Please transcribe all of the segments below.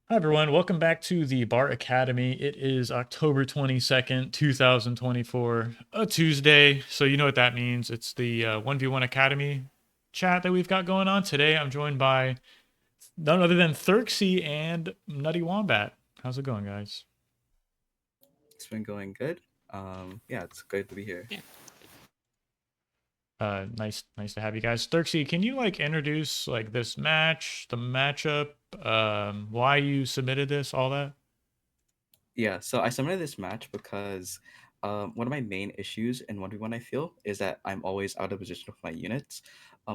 Hi, everyone. Welcome back to the Bar Academy. It is October 22nd, 2024, a Tuesday. So, you know what that means. It's the 1v1 Academy chat that we've got going on. Today, I'm joined by none other than Therxy and Nuttywombat. How's it going, guys? It's been going good. Yeah, it's good to be here. Nice to have you guys. Therxy, can you like introduce like this match, the matchup, why you submitted this, all that? Yeah, so I submitted this match because one of my main issues in 1v1 I feel is that I'm always out of position with my units.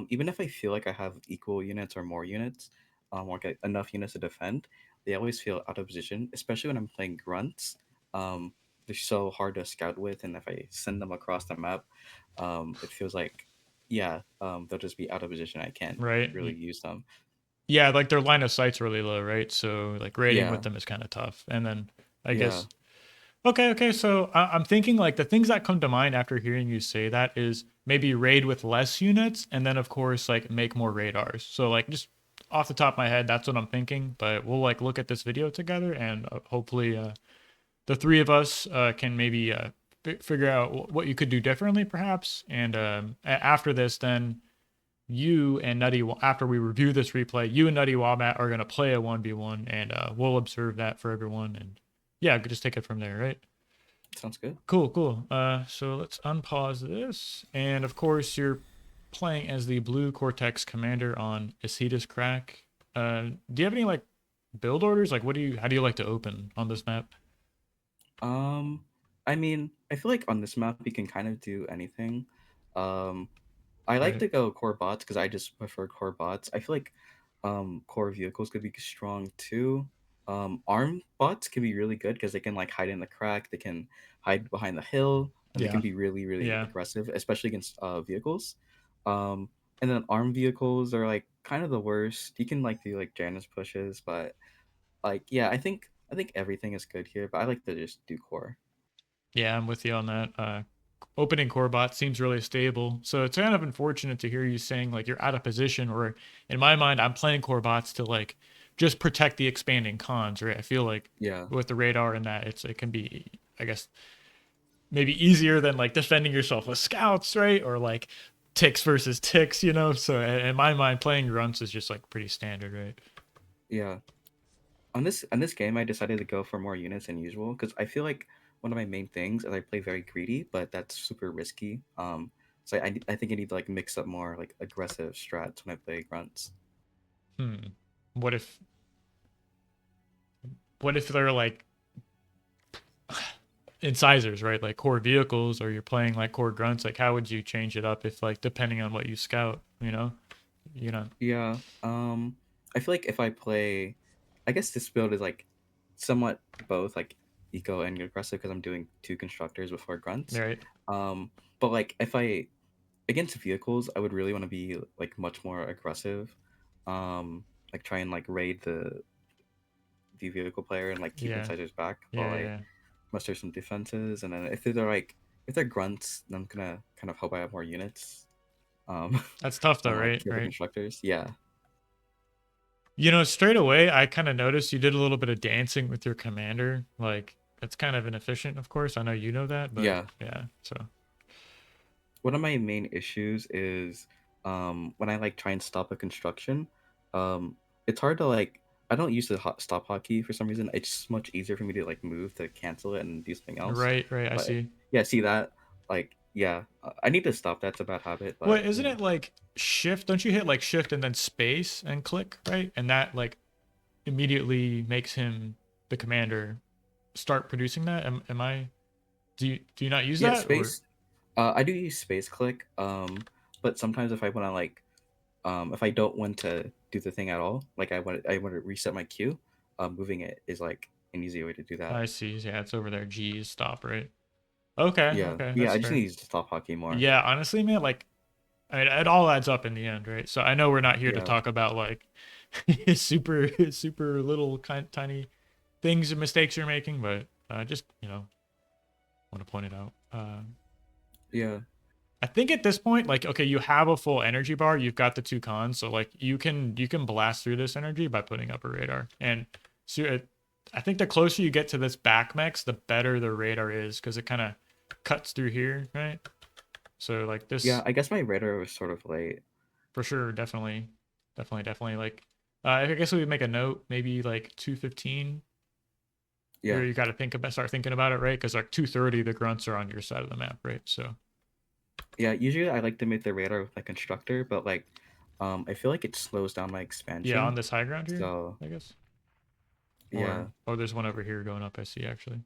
Even if I feel like I have equal units or more units, or get enough units to defend, they always feel out of position, especially when I'm playing grunts. They're so hard to scout with, and if I send them across the map, it feels like, yeah, they'll just be out of position. I can't Right? really use them. Yeah, like their line of sight's really low, right? So like raiding with Yeah, them is kind of tough. And then I yeah. guess okay. So I'm thinking like the things that come to mind after hearing you say that is maybe raid with less units, and then of course like make more radars. So like just off the top of my head, that's what I'm thinking. But we'll like look at this video together, and hopefully the three of us can maybe figure out what you could do differently, perhaps. And after this, then you and Nutty, after we review this replay, you and Nutty Wombat are going to play a 1v1, and we'll observe that for everyone. And yeah, just take it from there, right? Sounds good. Cool. So let's unpause this. And of course, you're playing as the Blue Cortex Commander on Acetus Crack. Do you have any like build orders? Like, how do you like to open on this map? Um, I mean, I feel like on this map you can kind of do anything. Um, I like Right. to go core bots because I just prefer core bots. I feel like core vehicles could be strong too. Arm bots can be really good because they can like hide in the crack, they can hide behind the hill, and they can Yeah. be really Yeah. aggressive, especially against vehicles. Um, and then arm vehicles are like kind of the worst. You can like do like Janus pushes, but like yeah, I think everything is good here, but I like to just do core. Yeah, I'm with you on that. Opening core bot seems really stable. So it's kind of unfortunate to hear you saying like you're out of position, or in my mind, I'm playing core bots to like just protect the expanding cons, right? I feel like Yeah. with the radar and that it can be, I guess, maybe easier than like defending yourself with scouts, right? Or like ticks versus ticks, you know? So in my mind, playing grunts is just like pretty standard, right? Yeah. On this game, I decided to go for more units than usual because I feel like one of my main things is I play very greedy, but that's super risky. So I think I need to like mix up more like aggressive strats when I play grunts. Hmm. What if they're like incisors, right? Like core vehicles, or you're playing like core grunts. Like, how would you change it up if, like, depending on what you scout, you know, Yeah. I feel like if I play, I guess this build is like somewhat both like eco and aggressive because I'm doing two constructors before grunts. right? Um, but like if I against vehicles, I would really want to be like much more aggressive. Like try and like raid the vehicle player and like keep Yeah, insiders back while yeah, I yeah. muster some defenses. And then if they're grunts, then I'm gonna kind of hope I have more units. Um, That's tough though, and like right? kill the Right. constructors. Yeah, Straight away, I kind of noticed you did a little bit of dancing with your commander. Like, that's kind of inefficient, of course. I know you know that, but yeah. yeah. So One of my main issues is when I like try and stop a construction, it's hard to like. I don't use the stop hotkey for some reason. It's much easier for me to like move to cancel it and do something else. right. I But see. yeah, see that like yeah, I need to stop. That's a bad habit. Well, But isn't yeah, it like shift? Don't you hit like shift and then space and click, right? And that like immediately makes him the commander start producing that? Am I? Do you not use yeah, that, or space. I do use space click. But sometimes if I want to like if I don't want to do the thing at all, like I want to reset my queue, moving it is like an easy way to do that. I see? Yeah, it's over there. G is stop, right? Okay, Yeah, okay, yeah. that's I just fair. need to stop hockey more. Yeah, honestly, man, like it all adds up in the end, right? So I know we're not here to Yeah, talk about like super little tiny things and mistakes you're making, but just want to point it out. yeah, I think at this point, like, okay, you have a full energy bar. You've got the two cons, so like you can blast through this energy by putting up a radar. And So I think the closer you get to this back mechs, the better the radar is because it kind of cuts through here, right? So like Yeah, this I guess my radar was sort of late. for sure, definitely. Like I guess we would make a note, maybe like 215. Yeah, Here you got to start thinking about it, right? Because like 230, the grunts are on your side of the map, right? So yeah. Usually I like to make the radar with my constructor, but like, I feel like it slows down my yeah, on expansion. this high ground here, So I guess. Or yeah, oh, there's one over here going up. I see actually.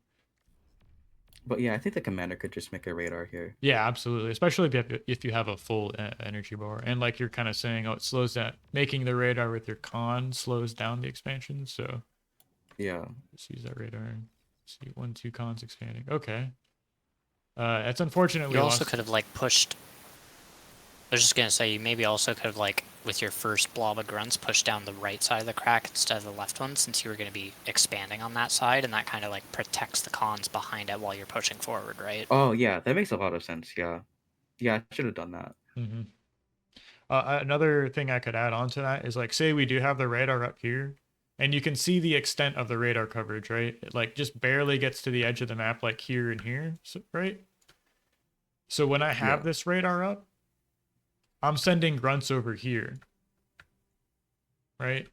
but yeah, I think the commander could just make a radar here. Yeah, absolutely. Especially if you have a full energy bar, and like you're kind of saying, oh, it slows down. Making the radar with your con slows down the expansion. So Yeah, let's use that radar. See, 1, 2 cons expanding. Okay. It's unfortunate we You also lost. could have like pushed. I was just gonna say you maybe also could have like with your first blob of grunts pushed down the right side of the crack instead of the left one, since you were gonna be expanding on that side, and that kind of like protects the cons behind it while you're pushing forward, right? oh yeah, that makes a lot of sense. Yeah, yeah, I should have done that. Mm-hmm. Another thing I could add on to that is like, say we do have the radar up here, and you can see the extent of the radar coverage, right? It like just barely gets to the edge of the map, like here and here, so, right? So when I Yeah, have this radar up, I'm sending grunts over here, right?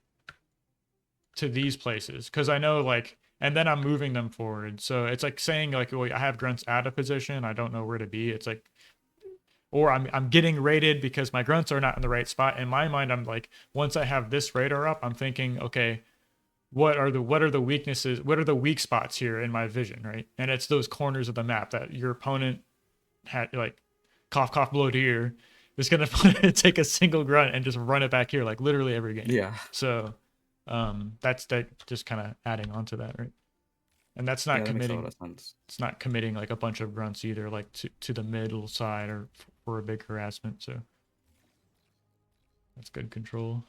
To these places, because I know like, and then I'm moving them forward. So it's like saying like, well, I have grunts out of position, I don't know where to be. It's like, or I'm getting rated because my grunts are not in the right spot. In my mind, I'm like, once I have this radar up, I'm thinking, okay, what are the weaknesses? What are the weak spots here in my vision, right? And it's those corners of the map that your opponent had like cough cough blow to ear is gonna take a single grunt and just run it back here like literally every game. yeah, So that's that just kind of adding on to that, right? And that's not yeah. That makes a lot committing of sense. it's not committing like a bunch of grunts either, like to the middle side or for a big harassment. So that's good control.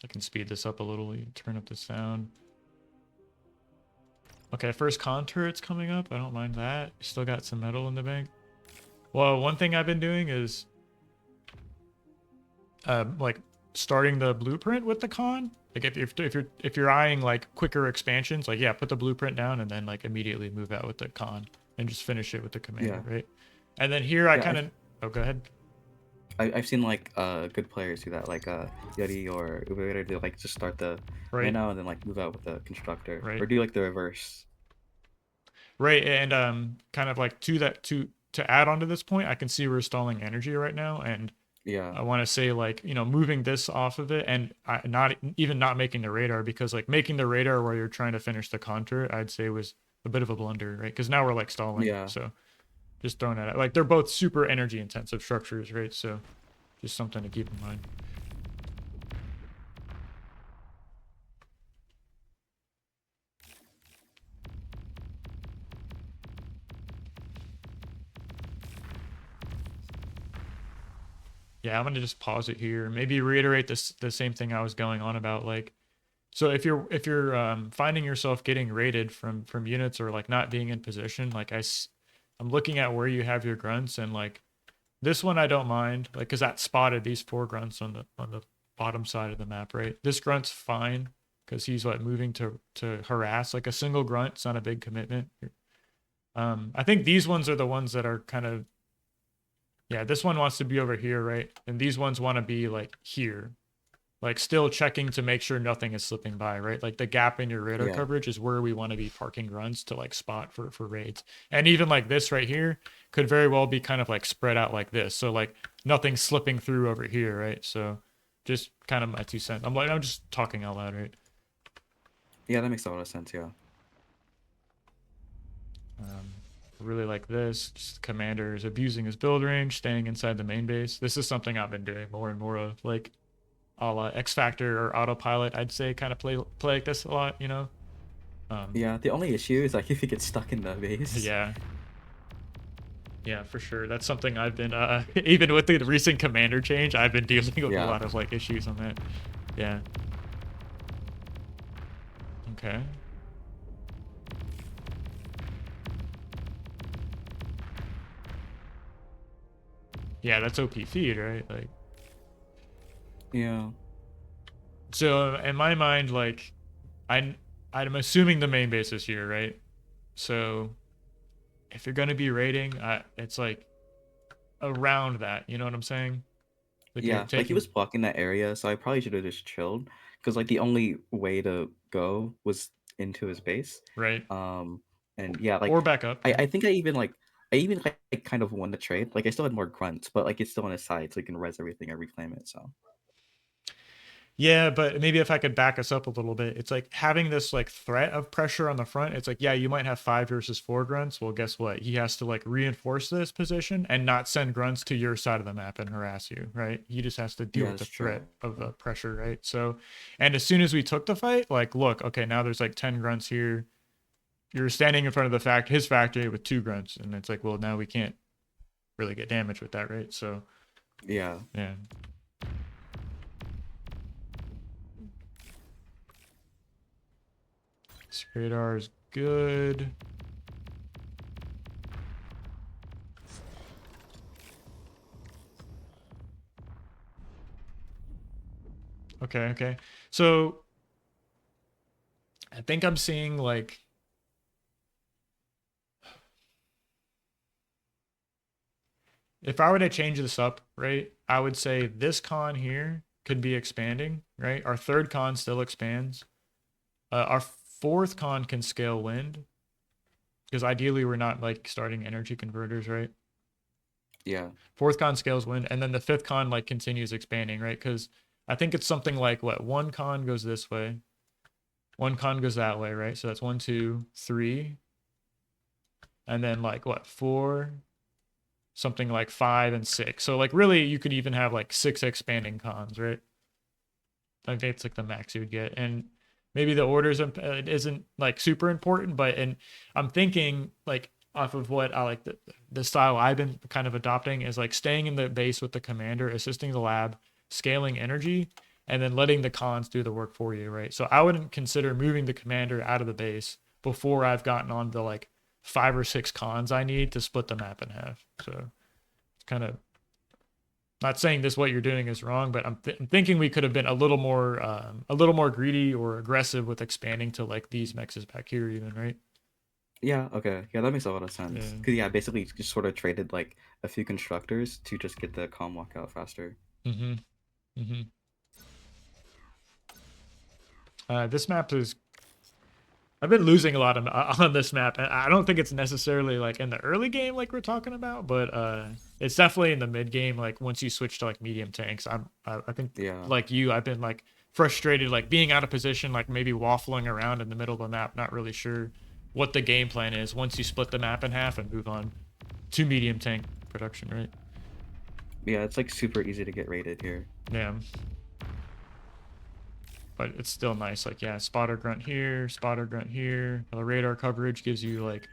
I can speed this up a little. You turn up the sound. Okay, first con turret's coming up. I don't mind that. Still got some metal in the bank. Well, one thing I've been doing is like starting the blueprint with the con. Like if you're eyeing like quicker expansions, like yeah, put the blueprint down and then like immediately move out with the con and just finish it with the commander, Yeah, right? And then here I yeah. kind of oh go ahead. I've seen like good players do that, like Yeti or Uber. They like just start the right Right, now and then like move out with the constructor, right, or do like the reverse. right, and kind of like to add on to this point, I can see we're stalling energy right now, and Yeah, I want to say like moving this off of it and not making the radar because like making the radar where you're trying to finish the contour I'd say was a bit of a blunder, right? Because now we're like stalling, yeah, so just throwing that out. Like they're both super energy intensive structures, right? So just something to keep in mind. Yeah, I'm gonna just pause it here. Maybe reiterate the same thing I was going on about. Like, so if you're finding yourself getting rated from units or like not being in position, like I'm looking at where you have your grunts and like this one I don't mind, like because that spotted these 4 grunts on the bottom side of the map, right? This grunt's fine because he's like moving to harass. Like a single grunt's not a big commitment. I think these ones are the ones that are kind of yeah. This one wants to be over here, right? And these ones want to be like here, like still checking to make sure nothing is slipping by, right? Like the gap in your radar yeah, coverage is where we want to be parking runs to like spot for raids. And even like this right here could very well be kind of like spread out like this. So like nothing slipping through over here, right? So just kind of my 2 cents. I'm just talking out loud, right? yeah. That makes a lot of sense. Yeah, Um, really like this. Just commander is abusing his build range, staying inside the main base. This is something I've been doing more and more of, like a la X Factor or Autopilot. I'd say kind of play like this a lot, you know. yeah. The only issue is like if you get stuck in the base. Yeah, yeah, for sure. That's something I've been even with the recent commander change, I've been dealing with a Yeah, lot of like issues on that. Yeah. Okay. Yeah, that's OP feed, right? Like, Yeah. so in my mind, like, I'm assuming the main base is here, right? So if you're gonna be raiding, it's like around that. You know what I'm saying? Like you're Yeah, like he taking was blocking that area, so I probably should have just chilled because like the only way to go was into his base. right Um, and yeah, like or back up. Yeah. I think I even like kind of won the trade. Like I still had more grunts, but like it's still on his side, so he can res everything and reclaim it. So Yeah, but maybe if I could back us up a little bit, it's like having this like threat of pressure on the front. It's like, yeah, you might have 5 versus 4 grunts. Well, guess what? He has to like reinforce this position and not send grunts to your side of the map and harass you, right? He just has to deal yeah, with the that's threat true. of the pressure, right? So, and as soon as we took the fight, like, look, okay, now there's like 10 grunts here. You're standing in front of his factory with 2 grunts, and it's like, well, now we can't really get damage with that, right? So, Yeah. yeah. This radar is good. Okay, okay. So I think I'm seeing like if I were to change this up, right, I would say this con here could be expanding, right? Our third con still expands. Our fourth con can scale wind because ideally we're not like starting energy converters, right? Yeah. Fourth con scales wind, and then the fifth con like continues expanding, right? Because I think it's something like what one con goes this way, one con goes that way, right? So that's 1, 2, 3, and then like what 4, something like 5 and 6. So like really you could even have like 6 expanding cons, right? I think it's like the max you would get. And maybe the orders isn't like super important, but and I'm thinking like off of what I like the style I've been kind of adopting is like staying in the base with the commander, assisting the lab, scaling energy, and then letting the cons do the work for you, right? So I wouldn't consider moving the commander out of the base before I've gotten on the like 5 or 6 cons I need to split the map in half. So it's kind of not saying this what you're doing is wrong, but I'm thinking we could have been a little more greedy or aggressive with expanding to like these mexes back here even, right? Yeah, okay. Yeah, that makes a lot of sense. Yeah. Cause yeah, basically just sort of traded like a few constructors to just get the calm walk out faster. Mm-hmm. Mm-hmm. This map is I've been losing a lot on this map, and I don't think it's necessarily like in the early game like we're talking about, but it's definitely in the mid game. Like once you switch to like medium tanks, I think Yeah. like you, I've been like frustrated, like being out of position, like maybe waffling around in the middle of the map, not really sure what the game plan is once you split the map in half and move on to medium tank production, right? Yeah, it's like super easy to get rated here. Yeah. But it's still nice. Like, yeah, spotter grunt here, spotter grunt here. The radar coverage gives you like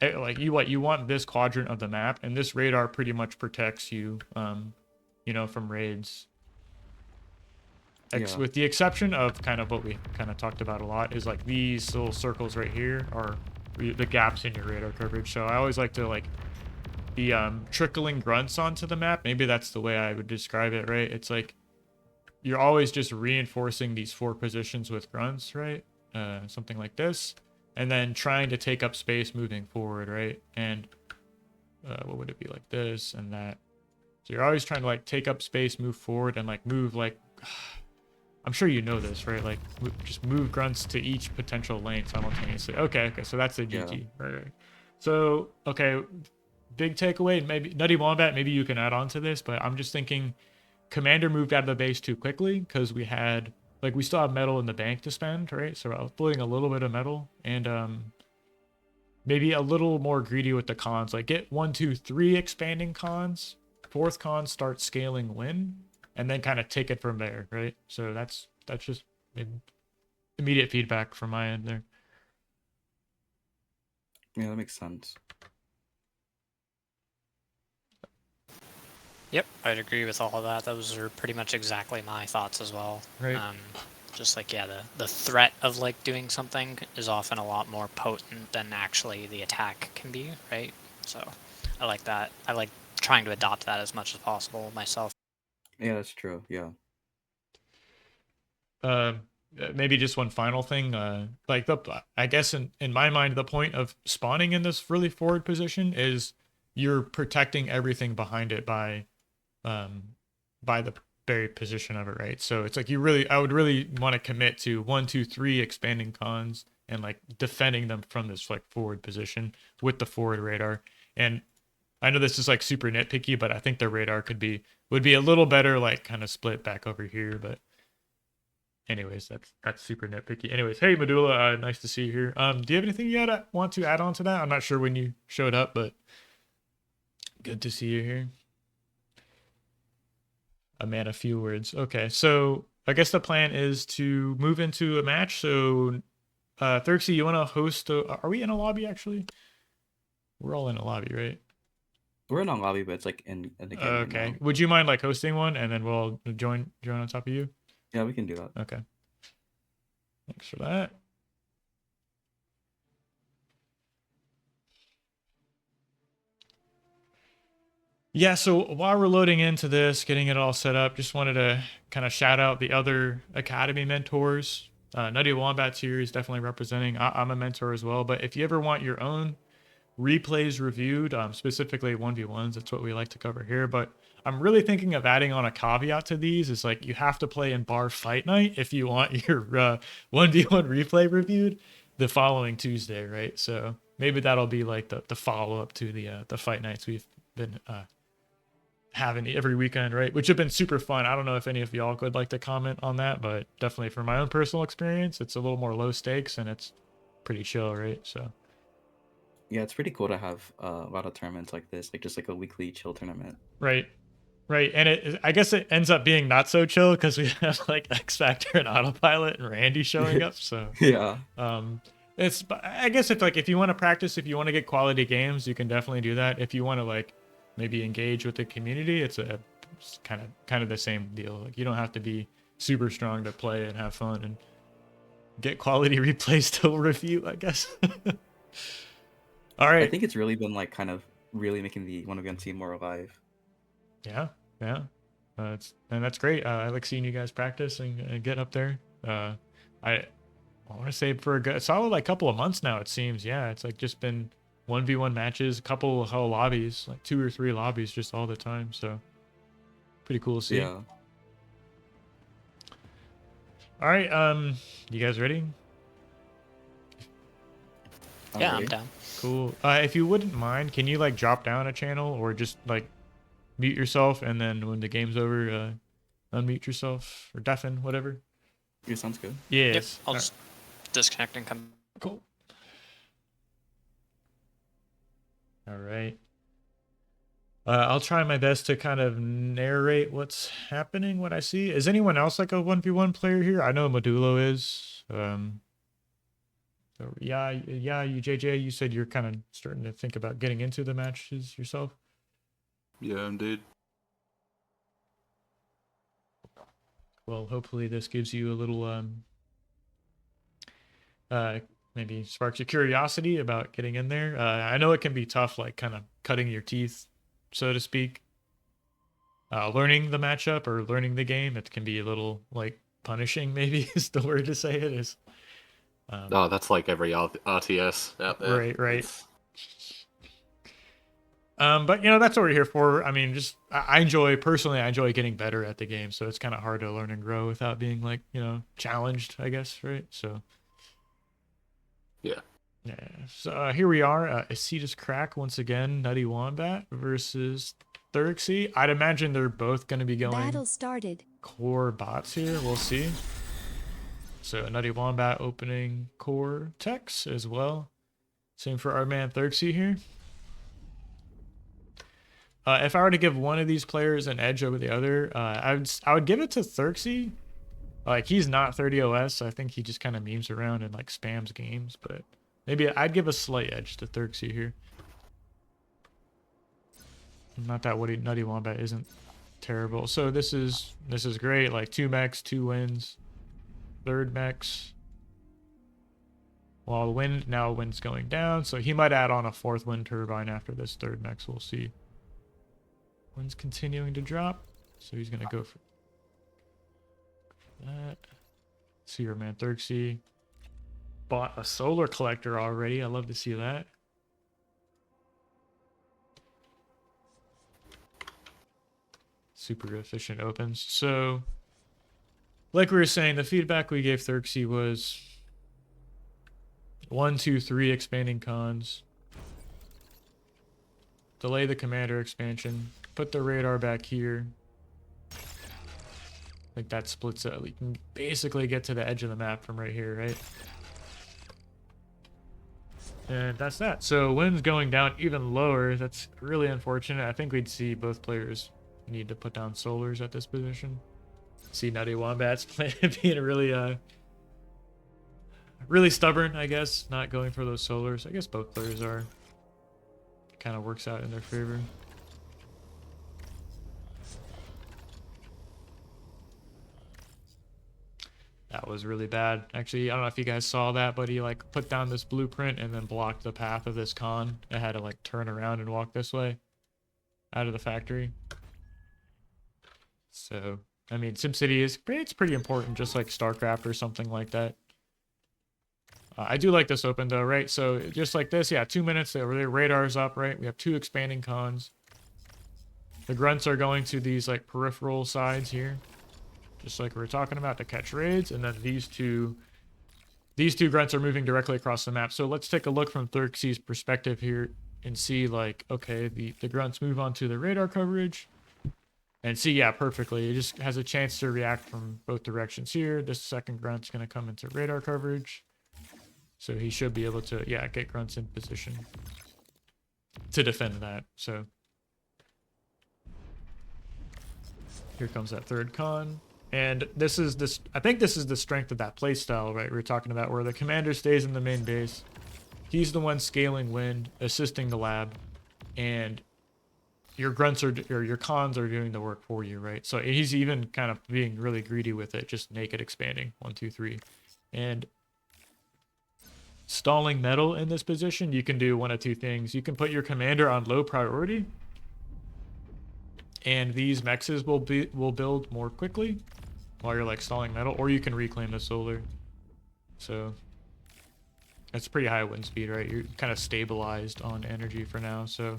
you want this quadrant of the map, and this radar pretty much protects you, from raids. Yeah. With the exception of kind of what we kind of talked about a lot is like these little circles right here are the gaps in your radar coverage. So I always like to like be trickling grunts onto the map. Maybe that's the way I would describe it, right? It's like you're always just reinforcing these 4 positions with grunts, right? Something like this, and then trying to take up space moving forward, right? And what would it be like this and that? So you're always trying to like take up space, move forward, and like move like I'm sure you know this, right? Like just move grunts to each potential lane simultaneously. Okay, so that's the GT, right? So okay, big takeaway. Maybe Nuttywombat, maybe you can add on to this, but I'm just thinking commander moved out of the base too quickly because we still have metal in the bank to spend, right? So I was pulling a little bit of metal and maybe a little more greedy with the cons. Like get 1, 2, 3 expanding cons. Fourth con start scaling win, and then kind of take it from there, right? So that's just immediate feedback from my end there. Yeah, that makes sense. Yep, I'd agree with all of that. Those are pretty much exactly my thoughts as well. Right. Just like, yeah, the threat of like doing something is often a lot more potent than actually the attack can be, right? So I like that. I like trying to adopt that as much as possible myself. Yeah, that's true. Yeah. Maybe just one final thing. Like I guess in my mind, the point of spawning in this really forward position is you're protecting everything behind it by the very position of it, right? So it's like I would really want to commit to 1, 2, 3 expanding cons and like defending them from this like forward position with the forward radar. And I know this is like super nitpicky, but I think the radar would be a little better, like kind of split back over here. But anyways, that's super nitpicky. Anyways, hey Medulla, nice to see you here. Do you have anything you want to add on to that? I'm not sure when you showed up, but good to see you here. A man of few words. Okay, so I guess the plan is to move into a match. So, Therxy, you want to host? Are we in a lobby actually? We're all in a lobby, right? We're in a lobby, but it's like in the game. Okay. Right now. Would you mind like hosting one, and then we'll join on top of you? Yeah, we can do that. Okay. Thanks for that. Yeah, so while we're loading into this, getting it all set up, just wanted to kind of shout out the other Academy mentors. Nuttywombat here is definitely representing. I'm a mentor as well, but if you ever want your own replays reviewed, specifically 1v1s, that's what we like to cover here. But I'm really thinking of adding on a caveat to these. It's like you have to play in bar fight night if you want your 1v1 replay reviewed the following Tuesday, right? So maybe that'll be like the follow-up to the fight nights we've been having every weekend, right? Which have been super fun. I don't know if any of y'all would like to comment on that, but definitely from my own personal experience, it's a little more low stakes and it's pretty chill, right? So yeah, it's pretty cool to have a lot of tournaments like this, like just like a weekly chill tournament. Right. And I guess it ends up being not so chill because we have like X Factor and Autopilot and Randy showing up. So yeah, I guess if you want to practice, if you want to get quality games, you can definitely do that. If you want to like maybe engage with the community, it's kind of the same deal. Like you don't have to be super strong to play and have fun and get quality replays to review, I guess. All right. I think it's really been like kind of really making the 1v1 scene more alive. Yeah. That's great. I like seeing you guys practice and get up there. I want to say for a solid like couple of months now, it seems. Yeah, it's like just been 1v1 matches, a couple of whole lobbies, like 2 or 3 lobbies just all the time. So pretty cool to see. Yeah. All right. You guys ready? Yeah, I'm down. Cool. If you wouldn't mind, can you like drop down a channel or just like mute yourself and then when the game's over, unmute yourself or deafen, whatever? Yeah, sounds good. Yes. Yep, I'll just disconnect and come. Cool. All right. I'll try my best to kind of narrate what's happening, what I see. Is anyone else like a 1v1 player here? I know Modulo is. So yeah, you JJ, you said you're kind of starting to think about getting into the matches yourself. Yeah, indeed. Well, hopefully this gives you a little maybe sparks your curiosity about getting in there. I know it can be tough, like kind of cutting your teeth, so to speak. Learning the matchup or learning the game, it can be a little like punishing, maybe is the word to say it is. That's like every RTS out there. Right. But you know, that's what we're here for. I mean, just I enjoy getting better at the game, so it's kind of hard to learn and grow without being like, you know, challenged, I guess, right? So yeah. So here we are, Acetus Crack once again, Nuttywombat versus Therxy. I'd imagine they're both going to be going Battle started. core bots here. We'll see. So Nuttywombat opening core techs as well. Same for our man Therxy here. If I were to give one of these players an edge over the other, I would give it to Therxy. Like, he's not 30 OS. I think he just kind of memes around and like spams games, but maybe I'd give a slight edge to Therxy here. Not that Nuttywombat isn't terrible. So this is great. Like 2 mechs, 2 wins, 3rd mechs. While wind's going down, so he might add on a 4th wind turbine after this 3rd mechs. We'll see. One's continuing to drop, so he's gonna go for that. See your man Therxy bought a solar collector already. I love to see that. Super efficient opens. So, like we were saying, the feedback we gave Therxy was 1, 2, 3 expanding cons. Delay the commander expansion. Put the radar back here. Like that splits it. You can basically get to the edge of the map from right here, right? And that's that. So wind's going down even lower. That's really unfortunate. I think we'd see both players need to put down solars at this position. See Nuttywombat's being really stubborn, I guess, not going for those solars. I guess both players are. Kind of works out in their favor. That was really bad. Actually, I don't know if you guys saw that, but he like put down this blueprint and then blocked the path of this con. It had to like turn around and walk this way out of the factory. So, I mean, SimCity it's pretty important, just like StarCraft or something like that. I do like this open though, right? So just like this, yeah, 2 minutes, the radar's up, right? We have 2 expanding cons. The grunts are going to these like peripheral sides here. Just like we were talking about to catch raids, and then these two grunts are moving directly across the map. So let's take a look from Therxy's perspective here and see like, okay, the grunts move on to the radar coverage. And see, yeah, perfectly. It just has a chance to react from both directions here. This second grunt's going to come into radar coverage. So he should be able to, yeah, get grunts in position to defend that. So here comes that third con. And I think this is the strength of that playstyle, right? We were talking about where the commander stays in the main base. He's the one scaling wind, assisting the lab, and your grunts or your cons are doing the work for you, right? So he's even kind of being really greedy with it, just naked expanding 1, 2, 3, and stalling metal in this position. You can do one of two things. You can put your commander on low priority, and these mexes will build more quickly while you're like stalling metal, or you can reclaim the solar. So that's pretty high wind speed, right? You're kind of stabilized on energy for now, so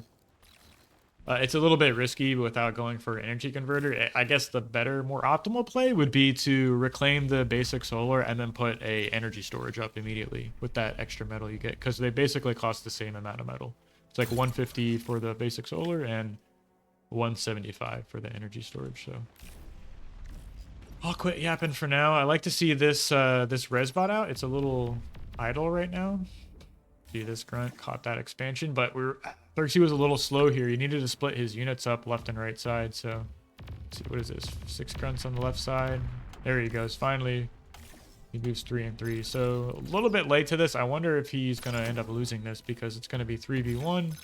it's a little bit risky without going for an energy converter. I guess the better, more optimal play would be to reclaim the basic solar and then put a energy storage up immediately with that extra metal you get, because they basically cost the same amount of metal. It's like 150 for the basic solar and 175 for the energy storage. So I'll quit yapping for now. I like to see this this res bot out. It's a little idle right now. See, this grunt caught that expansion, but Therxy was a little slow here. He needed to split his units up left and right side. So let's see, what is this? 6 grunts on the left side. There he goes. Finally, he moves 3 and 3. So a little bit late to this. I wonder if he's gonna end up losing this, because it's gonna be 3v1.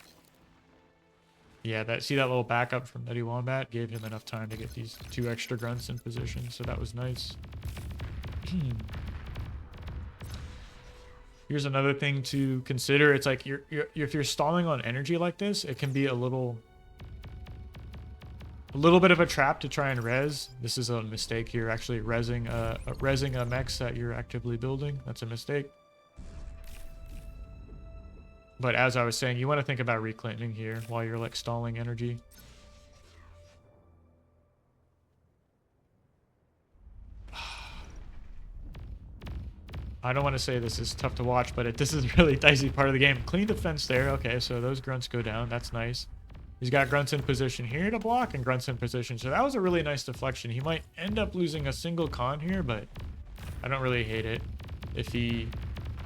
Yeah, see that little backup from Nuttywombat gave him enough time to get these 2 extra grunts in position, so that was nice. Here's another thing to consider. It's like if you're stalling on energy like this, it can be a little bit of a trap to try and res. This is a mistake here, actually resing a mechs that you're actively building. That's a mistake. But as I was saying, you want to think about reclaiming here while you're like stalling energy. I don't want to say this is tough to watch, but this is a really dicey part of the game. Clean defense there. Okay, so those grunts go down. That's nice. He's got grunts in position here to block and grunts in position. So that was a really nice deflection. He might end up losing a single con here, but I don't really hate it if he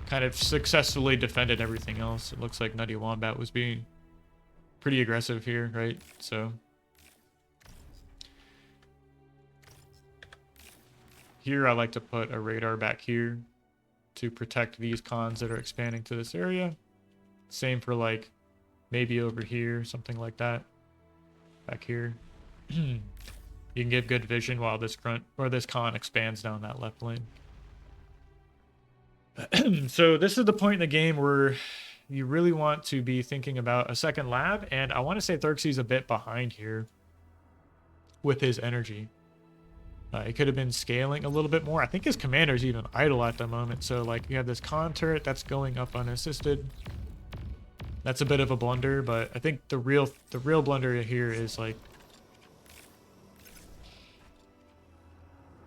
kind of successfully defended everything else. It looks like Nuttywombat was being pretty aggressive here, right? So here I like to put a radar back here to protect these cons that are expanding to this area. Same for like maybe over here, something like that. Back here. You can get good vision while this grunt or this con expands down that left lane. So this is the point in the game where you really want to be thinking about a second lab, and I want to say Therxy's a bit behind here. with his energy. He could have been scaling a little bit more. I think his commander's even idle at the moment. So like you have this con turret that's going up unassisted. That's a bit of a blunder, but I think the real blunder here is like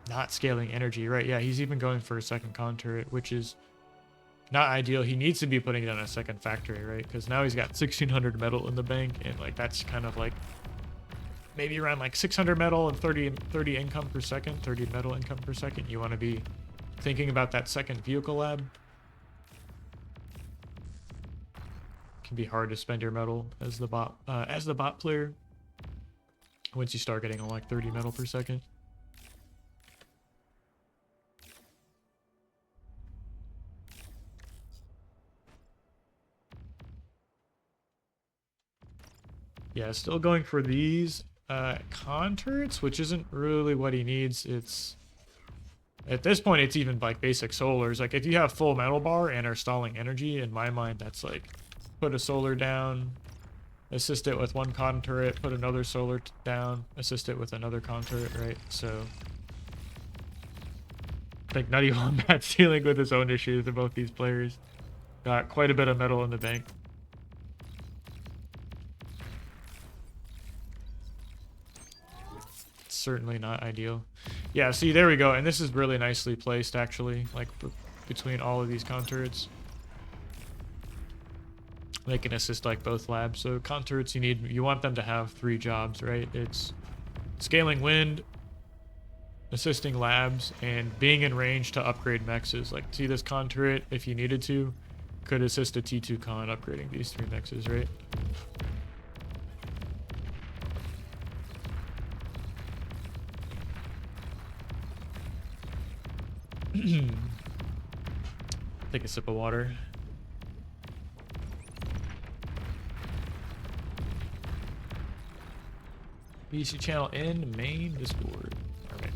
not scaling energy, right? Yeah, he's even going for a second con turret, which is not ideal. He needs to be putting down a second factory, right? Because now he's got 1600 metal in the bank, and like that's kind of like maybe around like 600 metal and 30 income per second, 30 metal income per second. You want to be thinking about that second vehicle lab. Can be hard to spend your metal as the bot player once you start getting on like 30 metal per second. Yeah, still going for these con turrets, which isn't really what he needs. It's at this point it's even like basic solars. Like if you have full metal bar and are stalling energy, in my mind that's like put a solar down, assist it with one con turret, put another solar down, assist it with another con turret, right? So I think Nuttywombat's dealing with his own issues with both these players. Got quite a bit of metal in the bank. Certainly not ideal. Yeah, see, there we go. And this is really nicely placed, actually, like between all of these con turrets. They can assist like both labs. So con turrets, you want them to have 3 jobs, right? It's scaling wind, assisting labs, and being in range to upgrade mexes. Like, see this con turret, if you needed to, could assist a T2 con upgrading these 3 mexes, right? Take a sip of water. BC channel in main Discord. Alright.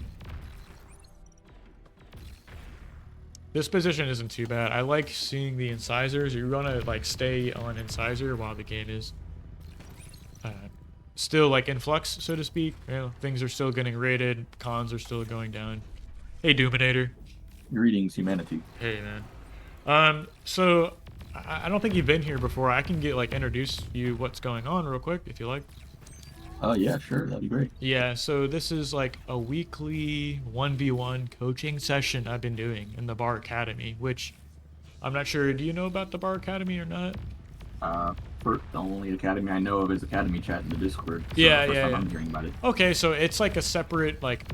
This position isn't too bad. I like seeing the incisors. You're gonna like stay on incisor while the game is still like in flux, so to speak. You know, things are still getting raided, cons are still going down. Hey Doominator. Greetings, humanity. Hey man. So I don't think you've been here before. I can get like introduce you what's going on real quick if you like. Yeah, sure, that'd be great. Yeah, so this is like a weekly 1v1 coaching session I've been doing in the Bar Academy, which I'm not sure, do you know about the Bar Academy or not? The only academy I know of is Academy Chat in the Discord. So Yeah, first yeah, time yeah. I'm hearing about it. Okay, so it's like a separate like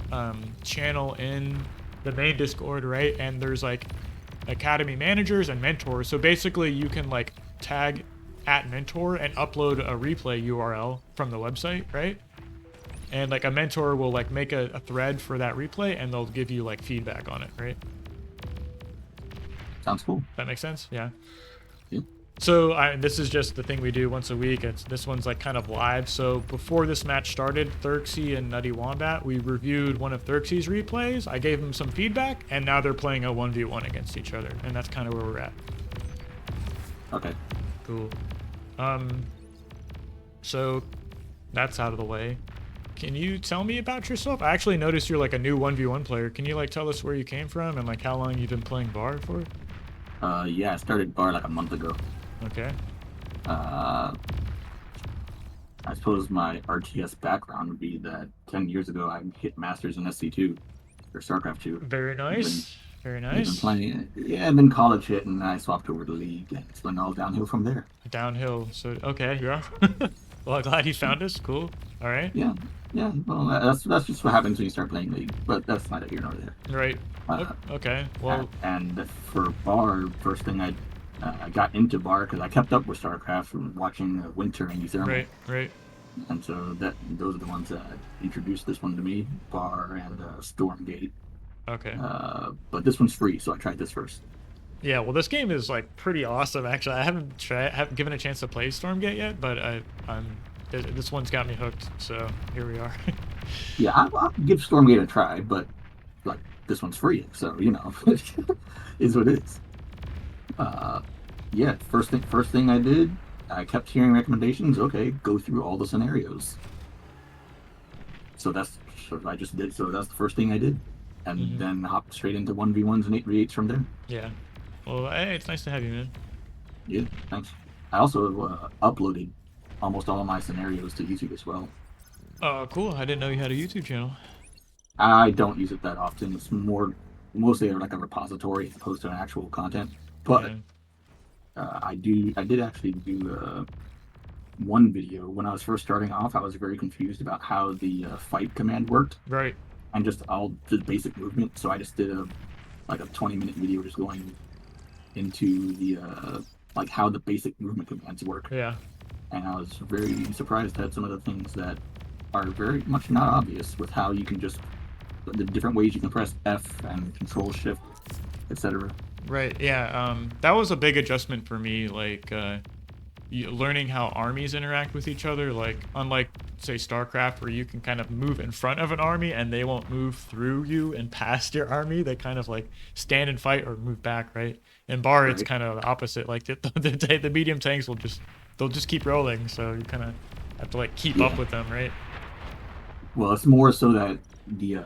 channel in the main Discord, right? And there's like academy managers and mentors. So basically you can like tag at mentor and upload a replay URL from the website, right? And like a mentor will like make a thread for that replay and they'll give you like feedback on it, right? Sounds cool. That makes sense? Yeah. Yeah. So this is just the thing we do once a week. This one's like kind of live. So before this match started, Therxyy and Nuttywombat, we reviewed one of Therxyy's replays. I gave them some feedback, and now they're playing a 1v1 against each other, and that's kind of where we're at. Okay. Cool. So that's out of the way. Can you tell me about yourself? I actually noticed you're like a new 1v1 player. Can you like tell us where you came from and like how long you've been playing Bar for? Yeah, I started Bar like a month ago. Okay. I suppose my RTS background would be that 10 years ago I hit Masters in SC2 or StarCraft 2. Very nice. Very I've been nice. playing, yeah, and then college hit, and I swapped over to League, and it's been all downhill from there. Downhill. So okay, yeah. Well, I'm glad you found us. Cool. All right. Yeah. Well, that's just what happens when you start playing League, but that's neither here nor there. Right. Okay. Well. And for Bar, first thing I got into Bar because I kept up with StarCraft from watching Winter and Thermal. Right. And so those are the ones that introduced this one to me, Bar and Stormgate. Okay. But this one's free, so I tried this first. Yeah, well, this game is like pretty awesome. Actually, I haven't given a chance to play Stormgate yet, but this one's got me hooked. So here we are. Yeah, I'll give Stormgate a try, but like this one's free, so you know, is what it is. Yeah, first thing I did, I kept hearing recommendations. Okay, go through all the scenarios. so I just did. So that's the first thing I did, and Mhm. then hopped straight into 1v1s and 8v8s from there. Yeah. Well, hey, it's nice to have you, man. Yeah, thanks. I also uploaded almost all of my scenarios to YouTube as well. Oh, cool. I didn't know you had a YouTube channel. I don't use it that often. It's mostly like a repository as opposed to an actual content. But Yeah. I did actually do one video when I was first starting off. I was very confused about how the fight command worked Right. and just all the basic movement. So I just did a 20-minute video just going into the like how the basic movement commands work. Yeah. And I was very surprised at some of the things that are very much not obvious with how you can just the different ways you can press F and Control Shift, etc. Right. Yeah. That was a big adjustment for me. Like, learning how armies interact with each other. Like, unlike say StarCraft, where you can kind of move in front of an army and they won't move through you and past your army. They kind of like stand and fight or move back. Right. In Bar, it's Right. kind of the opposite. Like the medium tanks they'll just keep rolling. So you kind of have to like keep up with them. Right. Well, it's more so that the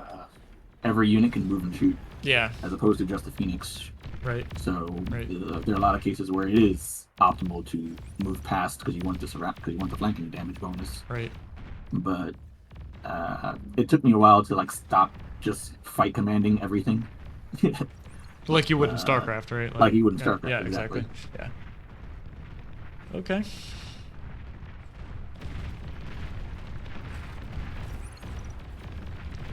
every unit can move and shoot, Yeah. as opposed to just the Phoenix. Right. So Right. there are a lot of cases where it is optimal to move past because you want the flanking damage bonus. Right. But it took me a while to like stop just fight commanding everything. Like you would in StarCraft, right? Like you would in yeah, StarCraft, Yeah, exactly. Yeah. Okay.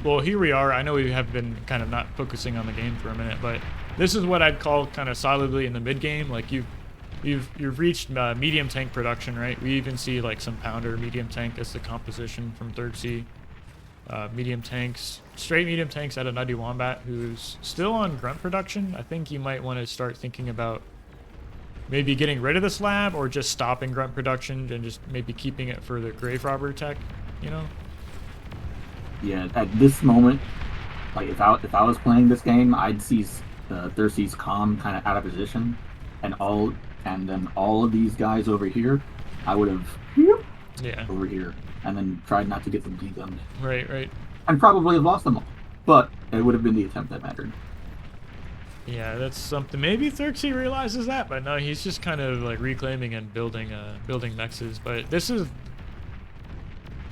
Well, here we are. I know we have been kind of not focusing on the game for a minute, but this is what I'd call kind of solidly in the mid game. Like you've reached medium tank production, right? We even see like some pounder medium tank as the composition from Therxyy. Medium tanks, straight medium tanks out of Nuttywombat, who's still on grunt production. I think you might want to start thinking about maybe getting rid of this lab or just stopping grunt production and just maybe keeping it for the grave robber tech, you know? Yeah, at this moment, like if I was playing this game, I'd see Therxyy's comm kind of out of position, and then all of these guys over here, I would have Yeah. over here, and then tried not to get them degunned, Right. and probably have lost them all. But it would have been the attempt that mattered. Yeah, that's something. Maybe Therxyy realizes that, but no, he's just kind of like reclaiming and building mexes. But this is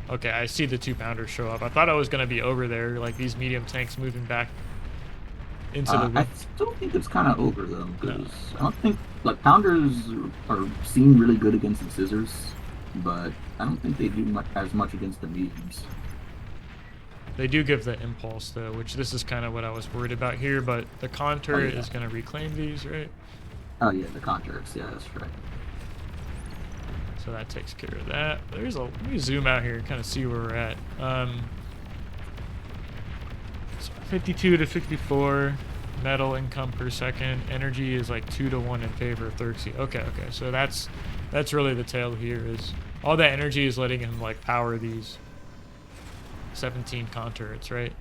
okay. I see the 2-pounders show up. I thought I was gonna be over there, like these medium tanks moving back into the. I still think it's kind of over though, because I don't think like pounders seem really good against the scissors, but I don't think they do as much against the mediums. They do give the impulse though, which this is kind of what I was worried about here. But the contour is gonna reclaim these, right? Oh yeah, the contours. Yeah, that's right. So that takes care of that. Let me zoom out here and kind of see where we're at. So 52 to 54 metal income per second. Energy is like 2-to-1 in favor of Therxyy. Okay. So that's really the tale here. Is all that energy is letting him like power these 17 conturrets, right?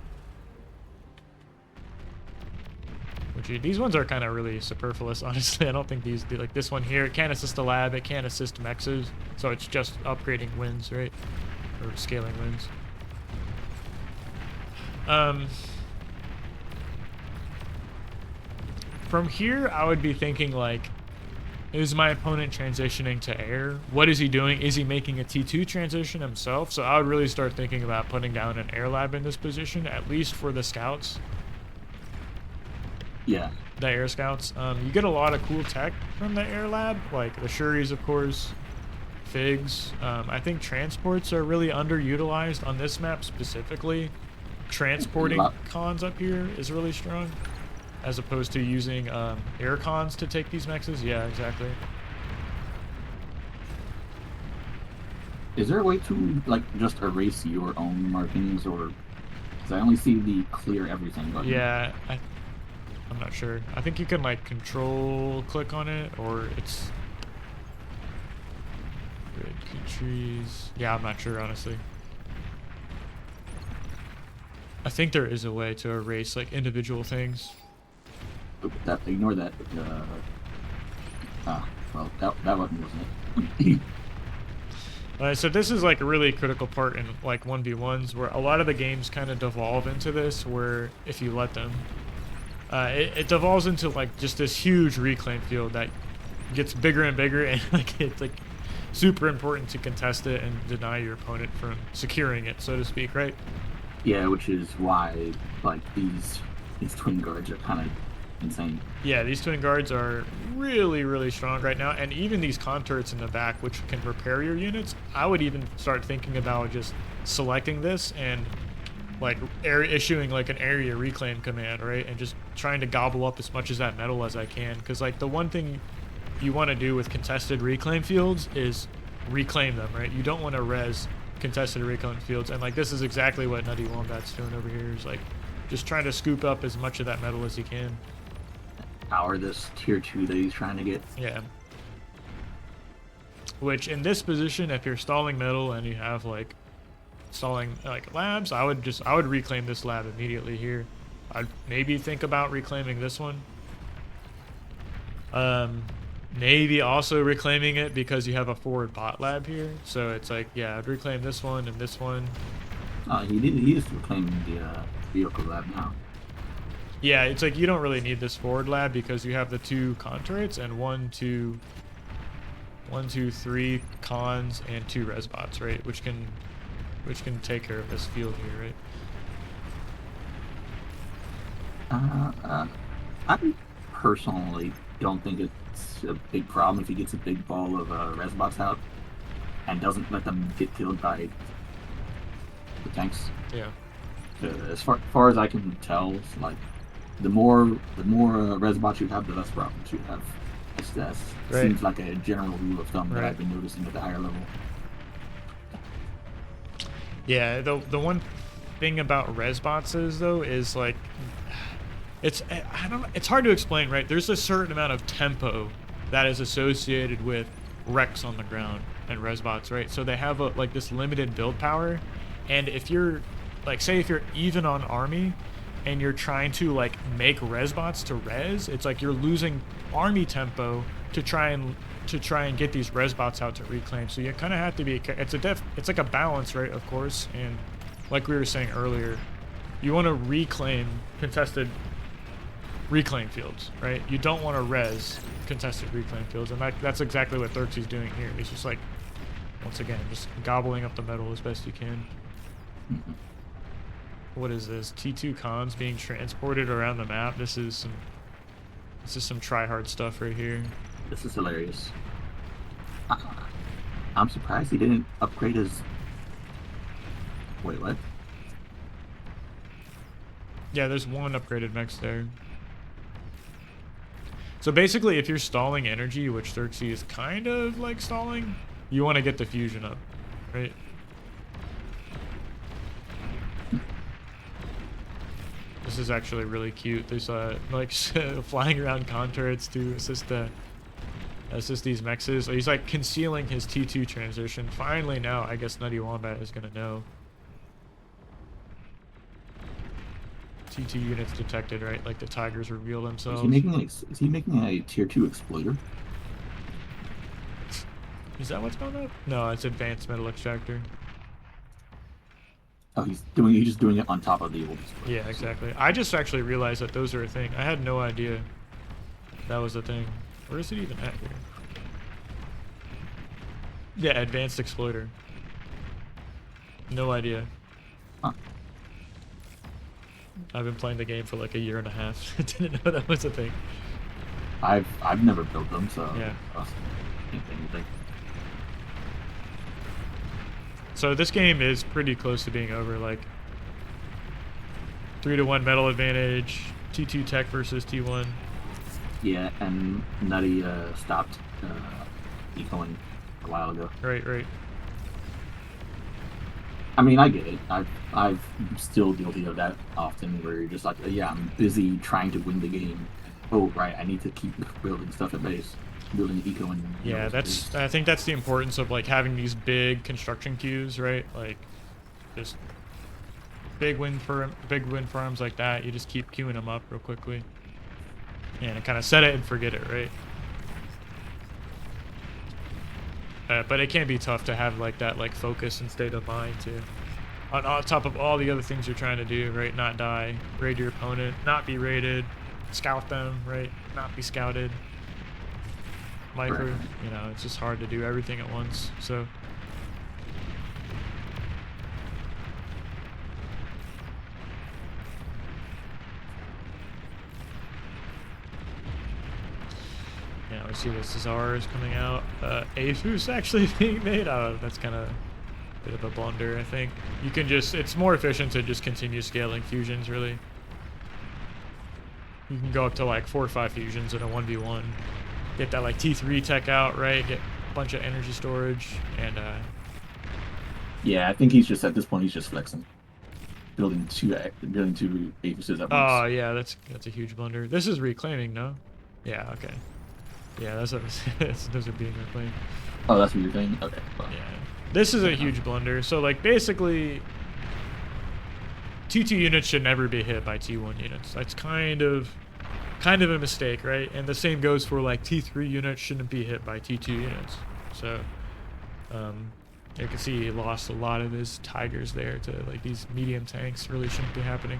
These ones are kind of really superfluous, honestly. I don't think these do. Like this one here, it can't assist the lab, it can't assist mexes, so it's just upgrading wins, right? Or scaling wins. From here, I would be thinking like, is my opponent transitioning to air? What is he doing? Is he making a T2 transition himself? So I would really start thinking about putting down an air lab in this position, at least for the scouts. Yeah. The air scouts. You get a lot of cool tech from the air lab, like the Shuris, of course, Figs. I think transports are really underutilized on this map specifically. Transporting cons up here is really strong, as opposed to using air cons to take these mexes. Yeah, exactly. Is there a way to like just erase your own markings, or because I only see the clear everything button? Yeah, I'm not sure. I think you can like control click on it, or it's red key trees. Yeah, I'm not sure honestly. I think there is a way to erase like individual things. Ignore that. Well, that button wasn't it. So this is like a really critical part in like 1v1s where a lot of the games kind of devolve into this, where if you let them, it devolves into like just this huge reclaim field that gets bigger and bigger, and like it's like super important to contest it and deny your opponent from securing it, so to speak, right? Yeah, which is why like these twin guards are kind of insane. Yeah, these twin guards are really, really strong right now, and even these con turrets in the back, which can repair your units, I would even start thinking about just selecting this and like issuing like an area reclaim command, right? And just trying to gobble up as much of that metal as I can, because like the one thing you want to do with contested reclaim fields is reclaim them, right? You don't want to res contested reclaim fields, and like this is exactly what Nuttywombat's doing over here, is like just trying to scoop up as much of that metal as he can. Power this tier 2 that he's trying to get. Yeah. Which in this position, if you're stalling metal and you have like stalling like labs, I would reclaim this lab immediately here. I'd maybe think about reclaiming this one. Maybe also reclaiming it because you have a forward bot lab here. So it's like, yeah, I'd reclaim this one and this one. He is reclaiming the vehicle lab now. Yeah, it's like you don't really need this forward lab because you have the 2 con turrets and 1, 2, 3 cons and 2 res bots, right? Which can take care of this field here, right? I personally don't think it's a big problem if he gets a big ball of res bots out and doesn't let them get killed by the tanks. Yeah. As far as I can tell, like the more res bots you have, the less problems you have. That right. Seems like a general rule of thumb that I've been noticing at the higher level. Yeah, the one thing about res bots is like it's hard to explain, right? There's a certain amount of tempo that is associated with wrecks on the ground and res bots, right? So they have like this limited build power, and if you're like, say if you're even on army and you're trying to like make res bots to res, it's like you're losing army tempo to try and get these res bots out to reclaim. So you kind of have to be, it's like a balance, right? Of course. And like we were saying earlier, you want to reclaim contested reclaim fields, right? You don't want to res contested reclaim fields, and that's exactly what Therxy's doing here. He's just like, once again, just gobbling up the metal as best you can. What is this? T2 cons being transported around the map. This is some try-hard stuff right here. This is hilarious. I'm surprised he didn't upgrade his... Wait, what? Yeah, there's one upgraded mech there. So basically, if you're stalling energy, which Therxy is kind of like stalling, you want to get the fusion up, right? This is actually really cute. There's like flying around con turrets to assist these mexes. So he's like concealing his T2 transition. Finally, now I guess Nuttywombat is gonna know. T2 units detected, right? Like the tigers reveal themselves. Is he making a tier 2 exploiter? Is that what's going up? No, it's advanced metal extractor. Oh, he's just doing it on top of the old exploiter. Yeah, exactly. I just actually realized that those are a thing. I had no idea that was a thing. Where is it even at here? Yeah, advanced exploiter. No idea. Huh. I've been playing the game for like a year and a half. I didn't know that was a thing. I've never built them, so yeah. Can't say anything. So this game is pretty close to being over. Like 3-1 metal advantage. T2 tech versus T1. Yeah, and Nutty stopped ecoing a while ago. Right. I mean, I get it. I'm still guilty of that often, where you're just like, yeah, I'm busy trying to win the game. Oh, right, I need to keep building stuff at base, building eco and... Yeah, I think that's the importance of like having these big construction queues, right? Like, just big wind farms like that. You just keep queuing them up real quickly, and kind of set it and forget it, right? But it can be tough to have like that like focus and state of mind too. On top of all the other things you're trying to do, right? Not die, raid your opponent, not be raided, scout them, right? Not be scouted. Lifer, Right. you know, it's just hard to do everything at once. So yeah, we see the Cesars coming out. Asus actually being made. Oh, that's kind of a bit of a blunder, I think. You can just, it's more efficient to just continue scaling fusions, really. You can go up to like 4 or 5 fusions in a 1v1. Get that like T3 tech out, right? Get a bunch of energy storage, and Yeah, I think he's just at this point he's just flexing, building two Aegis at once. oh yeah, that's a huge blunder. This is reclaiming, no? Yeah, okay. Yeah, that's what those are being reclaimed. Oh, that's what you're saying? Okay. Well, Yeah. This is a huge blunder. So like basically T2 units should never be hit by T1 units. That's kind of a mistake, right? And the same goes for like T3 units shouldn't be hit by T2 units. So you can see he lost a lot of his tigers there to like these medium tanks. Really shouldn't be happening.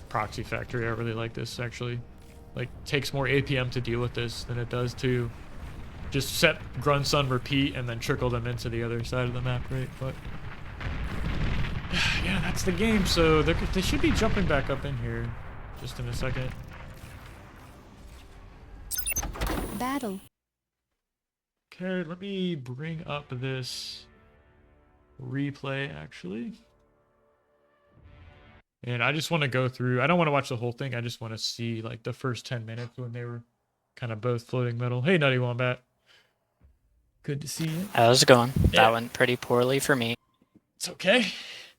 Proxy factory, I really like this actually. Like takes more APM to deal with this than it does to just set Grunsun repeat and then trickle them into the other side of the map, right? But yeah, that's the game. So they should be jumping back up in here just in a second. Battle. Okay, let me bring up this replay actually. And I just want to go through, I don't want to watch the whole thing. I just want to see like the first 10 minutes when they were kind of both floating metal. Hey, Nuttywombat. Good to see you. How's it going? Yeah. That went pretty poorly for me. It's okay.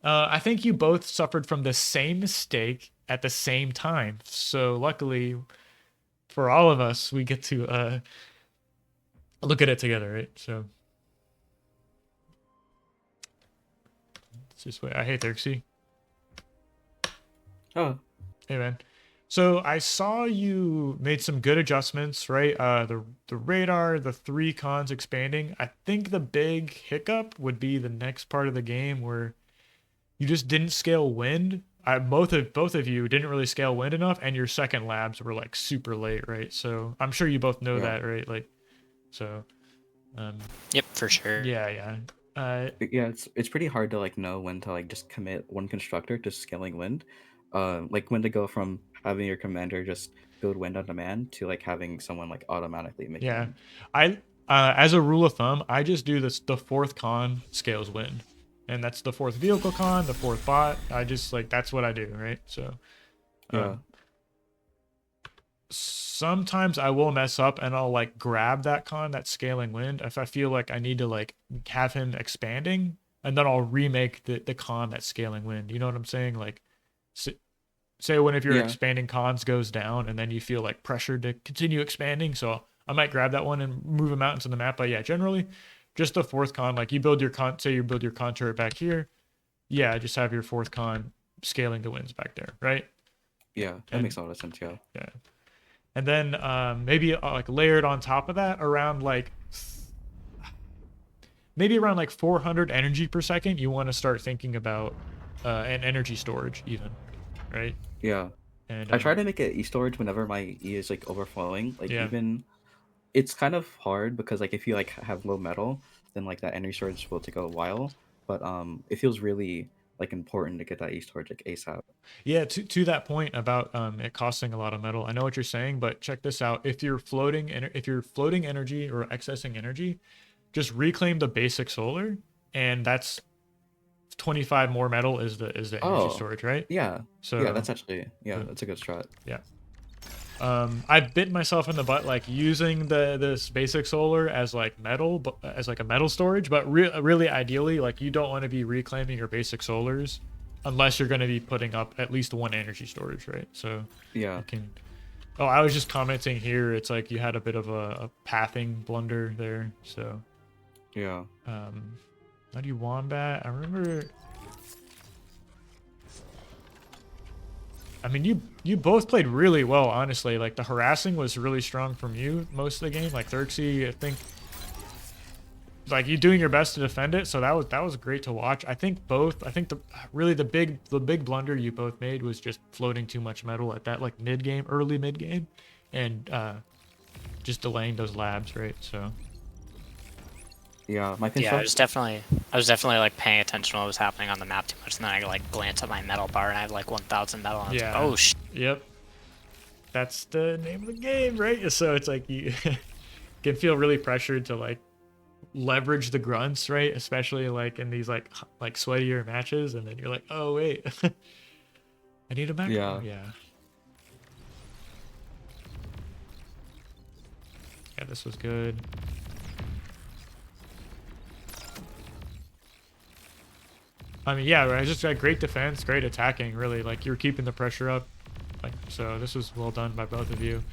I think you both suffered from the same mistake at the same time. So luckily for all of us, we get to look at it together, right? So it's just wait. I hate Therxy. Oh, Hey man. So I saw you made some good adjustments, right? The radar, the 3 cons expanding. I think the big hiccup would be the next part of the game where you just didn't scale wind. Both of you didn't really scale wind enough, and your second labs were like super late, right? So I'm sure you both know that, right? Like, so. Yep, for sure. Yeah. yeah, it's pretty hard to like know when to like just commit one constructor to scaling wind. Like when to go from having your commander just build wind on demand to like having someone like automatically make Yeah, wind. I as a rule of thumb, I just do this. The 4th con scales wind, and that's the 4th vehicle con, the 4th bot. I just like that's what I do, right? So Yeah. Sometimes I will mess up and I'll like grab that con, that scaling wind, if I feel like I need to like have him expanding, and then I'll remake the con that's scaling wind. You know what I'm saying? Like say when if your expanding cons goes down and then you feel like pressured to continue expanding, so I might grab that one and move him out into the map. But yeah, generally just the 4th con, like you build your con, say you build your con turret back here, yeah, just have your 4th con scaling the winds back there, right? Yeah, that makes a lot of sense. Yeah. And then maybe like layered on top of that around like maybe around like 400 energy per second, you want to start thinking about an energy storage even, right? Yeah. And I try to make it e-storage whenever my E is like overflowing. Like even it's kind of hard because like if you like have low metal, then like that energy storage will take a while. But it feels really like important to get that e-storage like ASAP. Yeah, to that point about it costing a lot of metal. I know what you're saying, but check this out. If you're floating energy or accessing energy, just reclaim the basic solar, and that's 25 more metal is the energy storage, right? Yeah. So yeah, that's actually that's a good strat. Yeah. I've bit myself in the butt like using this basic solar as like metal, but as like a metal storage. But really, ideally, like you don't want to be reclaiming your basic solars unless you're going to be putting up at least 1 energy storage, right? So yeah. Oh, I was just commenting here. It's like you had a bit of a pathing blunder there. So yeah. Nuttywombat, I remember. I mean, you both played really well, honestly. Like the harassing was really strong from you most of the game. Like Therxy, I think, like you doing your best to defend it. So that was great to watch. I think both. I think the big blunder you both made was just floating too much metal at that like early mid game, and just delaying those labs, right? So. Yeah, my Yeah, concern. I was definitely like paying attention to what was happening on the map too much, and then I like glance at my metal bar and I have like 1,000 metal, and I was like, Yeah. oh sh. Yep. That's the name of the game, right? So it's like you can feel really pressured to like leverage the grunts, right? Especially like in these like sweatier matches, and then you're like, oh wait, I need a back. Yeah. Yeah. Yeah, this was good. I mean, yeah, right. Just got great defense, great attacking. Really, like you're keeping the pressure up. Like so, this was well done by both of you.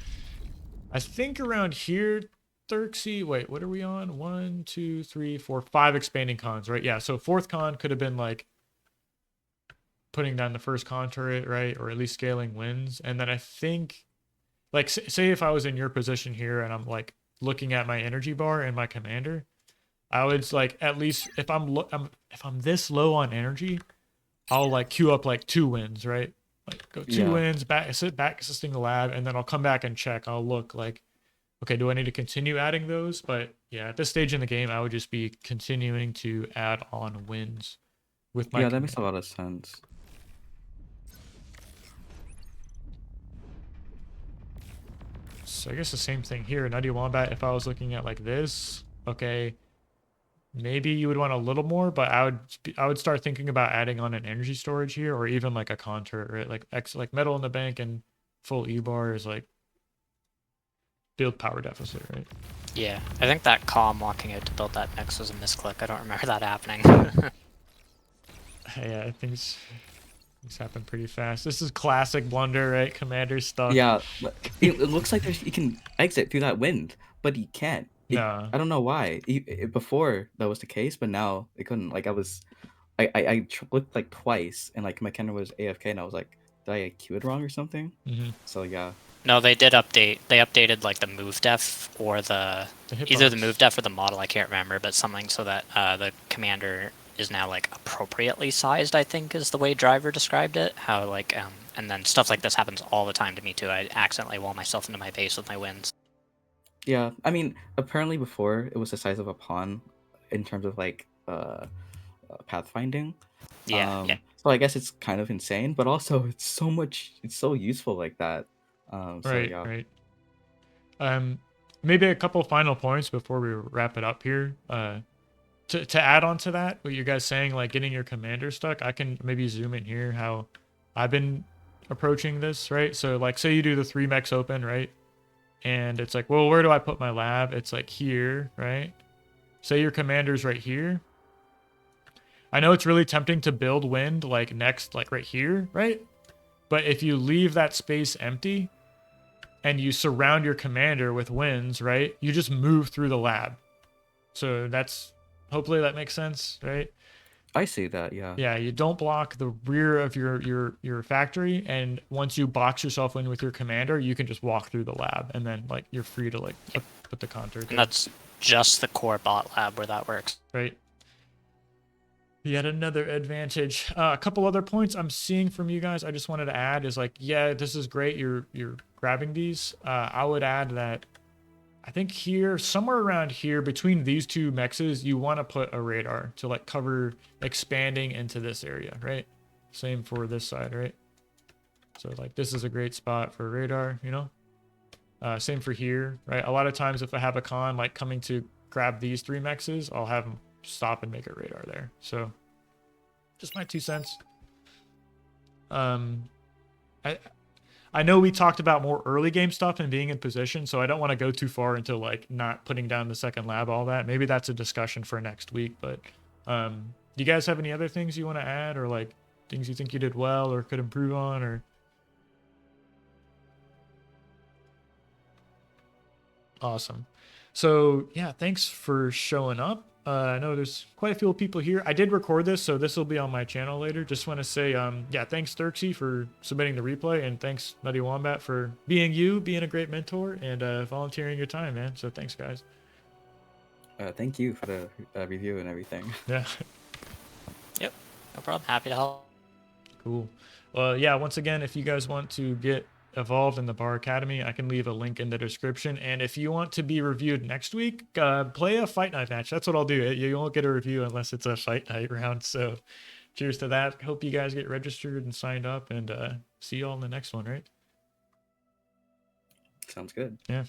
I think around here, Therxy, wait, what are we on? 1, 2, 3, 4, 5 expanding cons, right? Yeah, so fourth con could have been like putting down the first con turret, right? Or at least scaling wins. And then I think, like, say if I was in your position here and I'm like looking at my energy bar and my commander, I would like at least if if I'm this low on energy, I'll like queue up like 2 wins, right? Like go 2 wins, sit back assisting the lab, and then I'll come back and check. I'll look like, okay, do I need to continue adding those? But yeah, at this stage in the game, I would just be continuing to add on wins with my. Yeah, that makes a lot of sense. So I guess the same thing here. Nuttywombat, if I was looking at like this, okay, maybe you would want a little more, but I would start thinking about adding on an energy storage here, or even like a contour, right? Like metal in the bank and full E bar is like build power deficit, right? Yeah, I think that calm walking out to build that mix was a misclick. I don't remember that happening. Yeah, things happen pretty fast. This is classic blunder, right? Commander stuff. Yeah, it looks like he can exit through that wind, but he can't. No. I don't know why. Before that was the case, but now it couldn't. Like I looked like twice, and like my camera was AFK, and I was like, did I queue it wrong or something? Mm-hmm. So yeah. No, they did update. They updated like the move def or either the move def or the model. I can't remember, but something so that the commander is now like appropriately sized. I think is the way Driver described it. How like and then stuff like this happens all the time to me too. I accidentally wall myself into my base with my wins. Yeah, I mean, apparently before it was the size of a pawn, in terms of like pathfinding. Yeah, yeah. So I guess it's kind of insane, but also it's so useful like that. So Right, yeah. right. Maybe a couple final points before we wrap it up here. To add on to that, what you guys saying, like getting your commander stuck, I can maybe zoom in here how I've been approaching this, right? So like say you do the 3 mechs open, right? And it's like, well, where do I put my lab? It's like here, right? Say your commander's right here. I know it's really tempting to build wind like next, like right here, right? But if you leave that space empty and you surround your commander with winds, right? You just move through the lab. So that's, hopefully that makes sense, right? I see that, yeah. Yeah, you don't block the rear of your factory, and once you box yourself in with your commander, you can just walk through the lab, and then like you're free to like put the contour. And that's just the core bot lab where that works. Right. Yet another advantage. A couple other points I'm seeing from you guys I just wanted to add is like, yeah, this is great. You're grabbing these. I would add that I think here, somewhere around here, between these 2 mexes, you want to put a radar to like cover expanding into this area, right? Same for this side, right? So like this is a great spot for radar, you know? Same for here, right? A lot of times if I have a con like coming to grab these 3 mexes, I'll have them stop and make a radar there. So just my 2 cents. I know we talked about more early game stuff and being in position, so I don't want to go too far into like not putting down the second lab, all that. Maybe that's a discussion for next week, but do you guys have any other things you want to add, or like things you think you did well or could improve on? Or awesome. So yeah, thanks for showing up. I know there's quite a few people here. I did record this, so this will be on my channel later. Just want to say, yeah, thanks Therxy for submitting the replay, and thanks Nuttywombat for being a great mentor, and volunteering your time, man. So thanks, guys. Thank you for the review and everything. Yeah. Yep, no problem. Happy to help. Cool. Well, yeah, once again, if you guys want to get involved in the Bar Academy, I can leave a link in the description. And if you want to be reviewed next week, play a fight night match. That's what I'll do. You won't get a review unless it's a fight night round. So cheers to that. Hope you guys get registered and signed up, and see you all in the next one, right? Sounds good. Yeah.